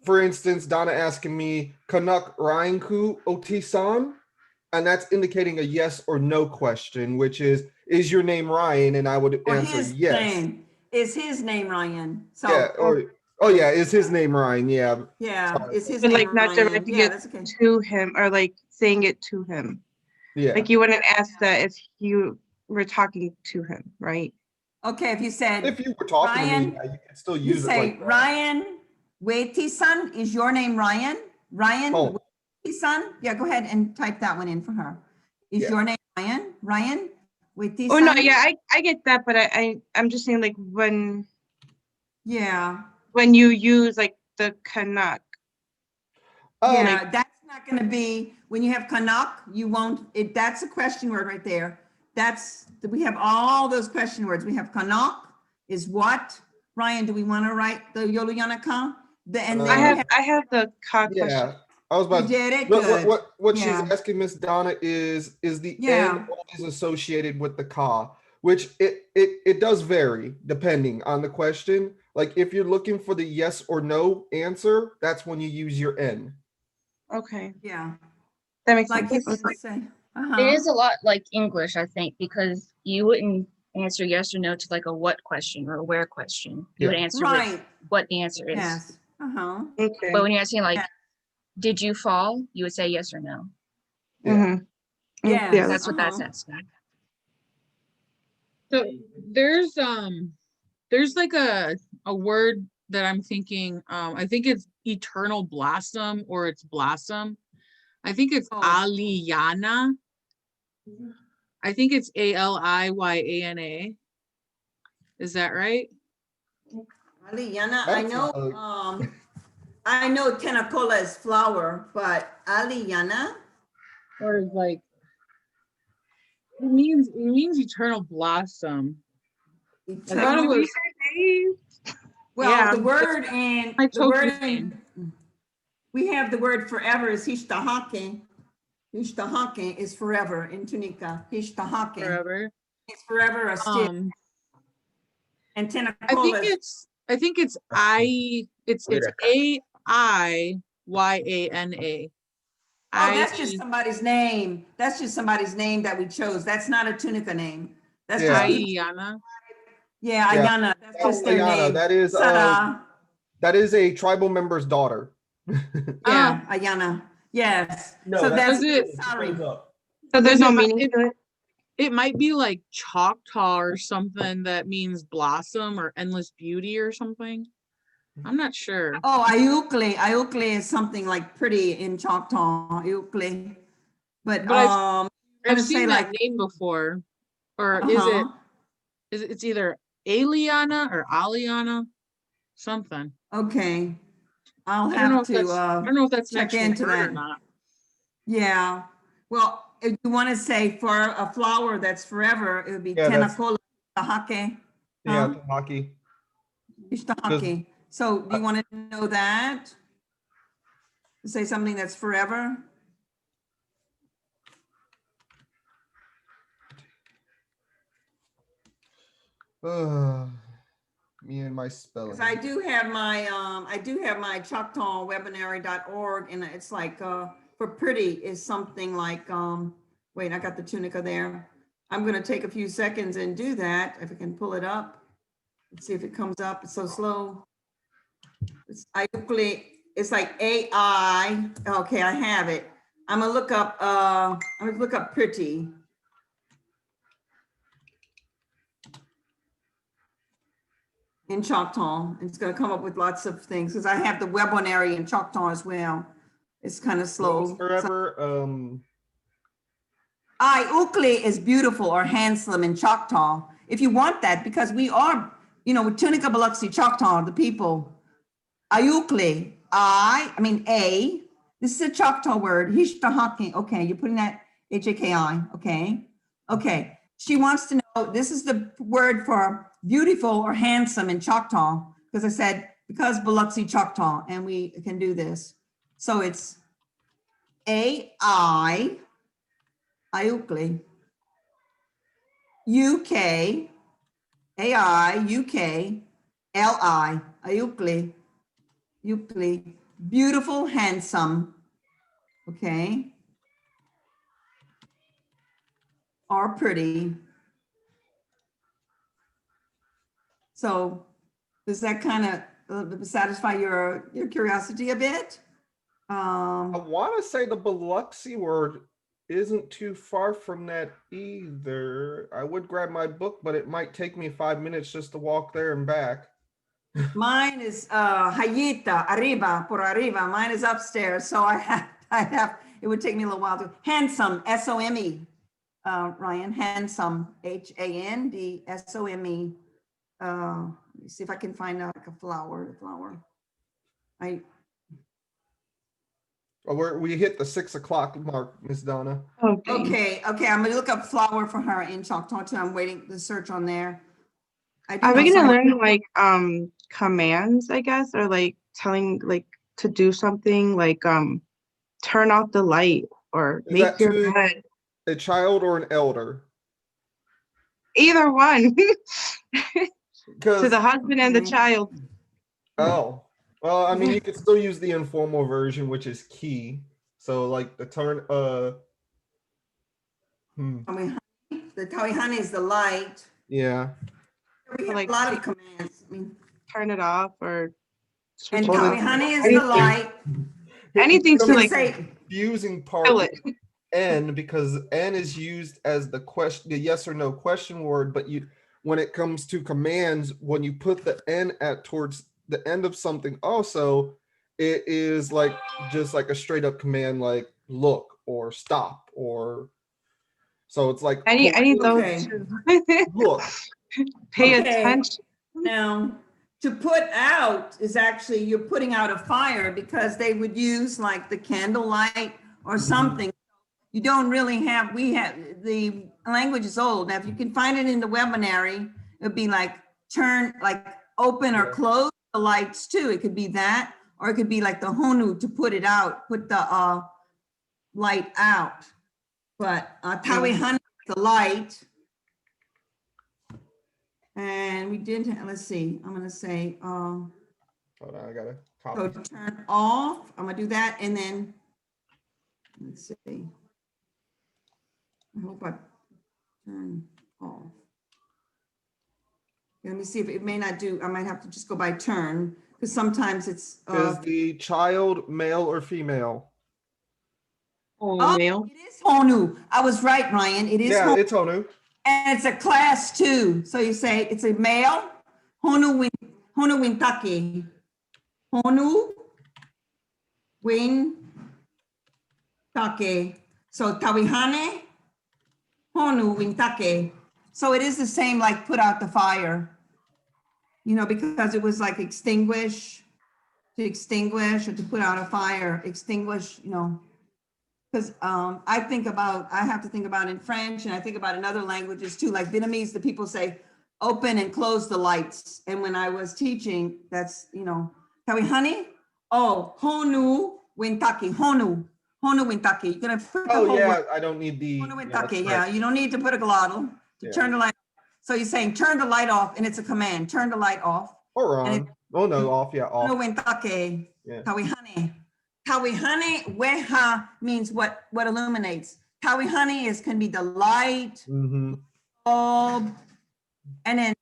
for instance, Donna asking me, Canuck Ryanku Otisan? And that's indicating a yes or no question, which is your name Ryan? And I would Or answer his yes. name. Is his name Ryan? So, Yeah, or, oh yeah, is his name Ryan? Yeah. yeah, Sorry. is his But name like not Ryan? directing Yeah, it that's okay. to him or like saying it to him. Yeah. Like you wouldn't ask that if you were talking to him, right? Okay, if you said, If you were talking to me, Ryan, yeah, you could still you use it say, like that. Ryan Waiti-san, is your name Ryan? Ryan Oh. Waiti-san? Yeah, go ahead and type that one in for her. Is Yeah. your name Ryan? Ryan Waiti-san? Oh no, yeah, I get that, but I'm just saying like Yeah, when you use like the Kanak. yeah, that's not gonna be, when you have Canuck, you won't, that's a question word right there. We have all those question words. We have Canuck is what? Ryan, do we want to write the Yolu Yanaka? And then we I have the Ka question. Yeah, I was you about. did it What good. what she's Yeah. asking Miss Donna is the Yeah. N always associated with the ka, which it does vary depending on the question. Like if you're looking for the yes or no answer, that's when you use your N. Okay, Yeah, that makes like you sense. can say, It uh-huh. is a lot like English, I think, because you wouldn't answer yes or no to like a what question or a where question. You would Yeah. answer with Right, what the answer is. yes, uh-huh. Okay. But when you're asking like, Yeah. did you fall? You would say yes or no. Yeah. Mhm. Yes. Yeah. That's what that's Uh-huh. asking. So there's like a word that I'm thinking, I think it's eternal blossom or it's blossom. I think it's Oh. Aliyana. I think it's Aliyana. Is that right? Aliyana, That's not I know Tenacola is flower, but Aliyana, Or is like it means eternal blossom. I thought it eternal- was well, yeah, the word and my the word Tokyo name. we have the word forever is Hishtahake. Hishtahake is forever in Tunica. Hishtahake. Forever. It's forever or still. And I Tenacola think is it's Aiyana. oh, that's just somebody's name. That's just somebody's name that we chose. That's not a Tunica name. That's Yeah. just people. Aiyana. Yeah, Yeah. Ayana. That's just their Ayana, name. that is a tribal member's daughter. Yeah, Ayana. Yes. No, So that's- that's Was sorry. So there's Does no it- meaning to it. It might be like Choctaw or something that means blossom or endless beauty or something. I'm not sure. Oh, Ayukle. Ayukle is something like pretty in Choctaw. Ayukle. But I've gonna seen say that like name before. Or uh-huh. it's either Aliana or Aliana, something. Okay. I'll I don't know have if that's to I don't know if that's an check actual into word or that. not. Yeah. Well, if you want to say for a flower that's forever, it would be Yeah, that's- Tenacola Tahake. Yeah, Huh? hockey. Ishtahake. So do you want to know that? Say something that's forever? Me and my spelling. Because I do have my Choctaw webinary.org and it's like for pretty is something like wait, I got the Tunica there. I'm gonna take a few seconds and do that if I can pull it up. Let's see if it comes up. It's so slow. It's Ayukli. It's like AI. Okay, I have it. I'm gonna look up. I'm gonna look up pretty. In Choctaw. It's going to come up with lots of things because I have the webonary in Choctaw as well. It's kind of slow. Forever. Ukli is beautiful or handsome in Choctaw. If you want that, because we are, with Tunica-Biloxi Choctaw, the people. Ayukli, I mean A. This is a Choctaw word. Hishtahaki. Okay, you're putting that H-A-K-I. Okay. Okay. She wants to know, this is the word for beautiful or handsome in Choctaw, because I said, because Biloxi Choctaw, and we can do this. So it's A-I, Ayukli, U-K, A-I, U-K, L-I, Ayukli, Ukli, beautiful, handsome, okay, or pretty. So does that kind of satisfy your curiosity a bit? I want to say the Biloxi word isn't too far from that either. I would grab my book, but it might take me 5 minutes just to walk there and back. Mine is Hayita, arriba, por arriba. Mine is upstairs. So I have, it would take me a little while to, handsome, S-O-M-E. Ryan, handsome, H-A-N-D-S-O-M-E. Let me see if I can find out like a flower. We hit the 6 o'clock mark, Miss Donna. Okay. I'm gonna look up flower for her in Choctaw too. I'm waiting the search on there. Are we gonna learn like commands, I guess, or like telling like to do something like turn off the light or Is make that your to bed? a child or an elder? Either one. To Because the husband and the child. well, I mean, you could still use the informal version, which is key. So like the turn. The Tawihani is the light. Yeah. We have Like, a lot of commands. I mean, turn it off or switch and it on. Tawihani is the Anything. light. Anything You to can like say, Confusing part kill with it. N, because N is used as the yes or no question word, but when it comes to commands, when you put the N towards the end of something, also it is like just like a straight up command, like look or stop, or so it's like Any of those Okay. two. look. Pay Okay. attention. now, to put out is actually, you're putting out a fire because they would use like the candlelight or something. You don't really have, the language is old. Now, if you can find it in the webinary, it'd be like open or Yeah. close the lights too. It could be that, or it could be like the honu to put it out, put the light out. But Tawihani is the light. And we did, let's see, I'm gonna say, Hold on, I gotta so copy. turn off, I'm gonna do that, and then, let's see. I hope I turn off. Let me see if it may not do, I might have to just go by turn, because sometimes it's. Is the child male or female? Oh, male. It is Honu. I was right, Ryan. It is Yeah, Honu. it's Honu. And it's a class too. So you say it's a male, Honu Wintake. Honu Wintake. So Tawihane, Honu Wintake. So it is the same like put out the fire. Because it was like to extinguish or to put out a fire, extinguish, because I have to think about in French, and I think about in other languages too, like Vietnamese, the people say, open and close the lights. And when I was teaching, that's, Tawihani, Honu Wintake, Honu Wintake. You're gonna put the whole Yeah, word, I don't need the. Honu that's Wintake, right. yeah, you don't need to put a glottal to turn the light off. So you're saying turn the light off, and it's a command, turn the light off. Or And on. Oh no, off. Yeah, off. Honu Wintake, Yeah. Tawihani. Tawihani weha means what illuminates. Tawihani can be the light, Mm-hmm. bulb, and then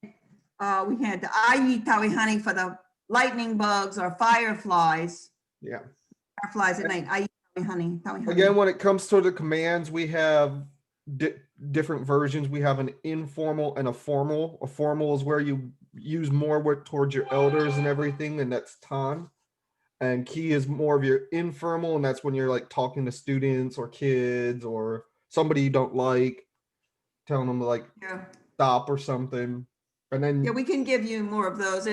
We had the ayi tawihani for the lightning bugs or fireflies. Yeah. Fireflies at night. Ayi tawihani. Again, when it comes to the commands, we have different versions. We have an informal and a formal. A formal is where you use more work towards your elders and everything, and that's tan. And key is more of your informal, and that's when you're like talking to students or kids or somebody you don't like, telling them to like Yeah. stop or something. And then Yeah, we can give you more of those.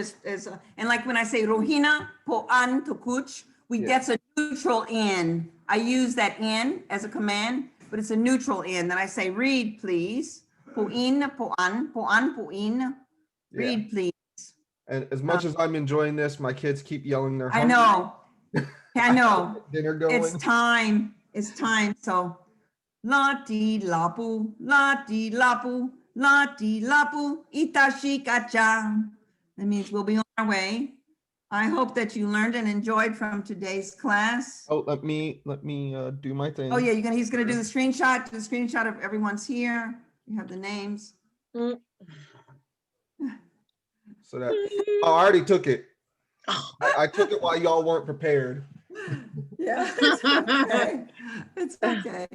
And like when I say Rohina, Po'an, Tokuch, Yeah. that's a neutral in. I use that in as a command, but it's a neutral in. Then I say, read, please. Po'in, Po'an, Po'an, Po'in. Read, please. and as much as I'm enjoying this, my kids keep yelling their I know. I know. dinner going. It's time. It's time. So, lati lapu, lati lapu, lati lapu, itashi kacha. That means we'll be on our way. I hope that you learned and enjoyed from today's class. Oh, let me do my thing. Oh yeah, he's gonna do the screenshot. Do the screenshot of everyone's here. You have the names. So that I already took it. I took it while y'all weren't prepared. Yeah, it's okay. It's okay.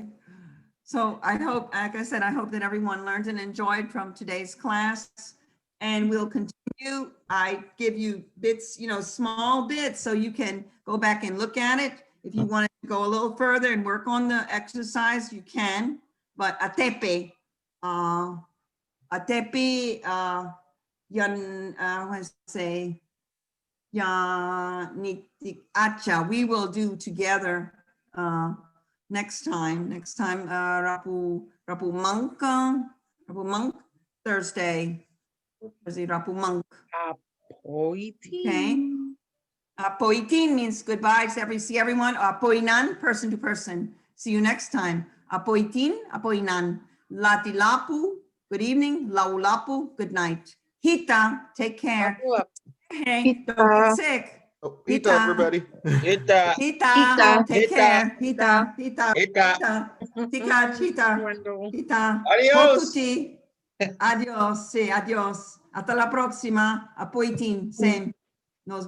So I hope, like I said, I hope that everyone learned and enjoyed from today's class. And we'll continue. I give you bits, small bits, so you can go back and look at it. If you want to go a little further and work on the exercise, you can. But atepe, yan, I want to say, acha, we will do together next time. Rapu monk Thursday Rapu monk. Okay. Poitin means goodbye to see everyone. Poinan, person to person. See you next time. Poitin, poinan. Latilapu, good evening. Laulapu, good night. Hita, take care. Hey, don't get sick. Oh, Ita, everybody. Ita. Hita, take Hita. care. Hita. Ita. Tika, chita. Hita. Adios. Potuti. Adios, sí, adios. Hasta la próxima. Apoitin, same. Nos